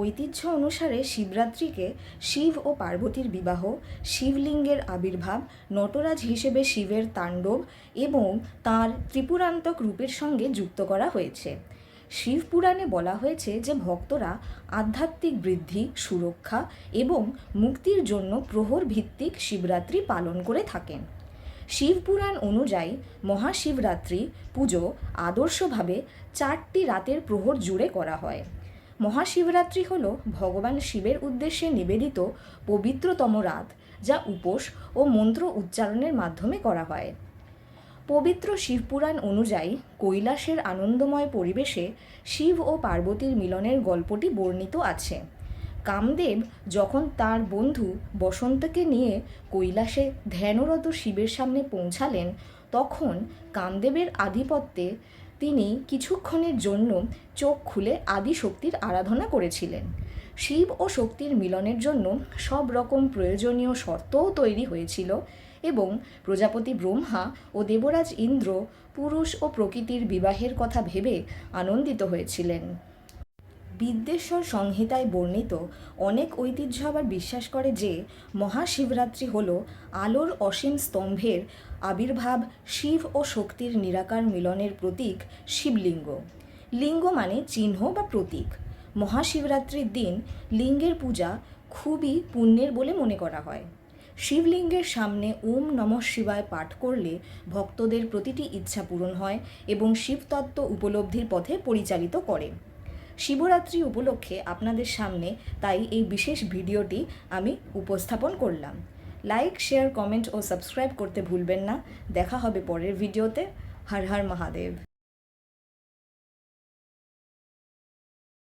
ঐতিহ্য অনুসারে শিবরাত্রিকে শিব ও পার্বতীর বিবাহ, শিবলিঙ্গের আবির্ভাব, নটরাজ হিসেবে শিবের তাণ্ডব এবং তাঁর ত্রিপুরান্তক রূপের সঙ্গে যুক্ত করা হয়েছে। শিবপুরাণে বলা হয়েছে যে ভক্তরা আধ্যাত্মিক বৃদ্ধি, সুরক্ষা এবং মুক্তির জন্য প্রহর ভিত্তিক শিবরাত্রি পালন করে থাকেন। শিবপুরাণ অনুযায়ী মহাশিবরাত্রি পুজো আদর্শভাবে 4টি রাতের প্রহর জুড়ে করা হয়। মহাশিবরাত্রি হল ভগবান শিবের উদ্দেশ্যে নিবেদিত পবিত্রতম রাত, যা উপোস ও মন্ত্র উচ্চারণের মাধ্যমে করা হয়। পবিত্র শিবপুরাণ অনুযায়ী কৈলাসের আনন্দময় পরিবেশে শিব ও পার্বতীর মিলনের গল্পটি বর্ণিত আছে। কামদেব যখন তার বন্ধু বসন্তকে নিয়ে কৈলাসে ধ্যানরত শিবের সামনে পৌঁছালেন, তখন কামদেবের আধিপত্যে তিনি কিছুক্ষণের জন্য চোখ খুলে আদিশক্তির আরাধনা করেছিলেন। শিব ও শক্তির মিলনের জন্য সব রকম প্রয়োজনীয় শর্তও তৈরি হয়েছিল এবং প্রজাপতি ব্রহ্মা ও দেবরাজ ইন্দ্র পুরুষ ও প্রকৃতির বিবাহের কথা ভেবে আনন্দিত হয়েছিলেন। বিদ্যেশ্বর সংহিতায় বর্ণিত অনেক ঐতিহ্য আবার বিশ্বাস করে যে মহাশিবরাত্রি হল আলোর অসীম স্তম্ভের আবির্ভাব, শিব ও শক্তির নিরাকার মিলনের প্রতীক শিবলিঙ্গ। লিঙ্গ মানে চিহ্ন বা প্রতীক। মহাশিবরাত্রির দিন লিঙ্গের পূজা খুবই পুণ্যের বলে মনে করা হয়। শিবলিঙ্গের সামনে ওম নমঃ শিবায় পাঠ করলে ভক্তদের প্রতিটি ইচ্ছা পূরণ হয় এবং শিবতত্ত্ব উপলব্ধির পথে পরিচালিত করে। শিবরাত্রি উপলক্ষে আপনাদের সামনে তাই এই বিশেষ ভিডিওটি আমি উপস্থাপন করলাম। লাইক, শেয়ার, কমেন্ট ও সাবস্ক্রাইব করতে ভুলবেন না। দেখা হবে পরের ভিডিওতে। হর হর মহাদেব।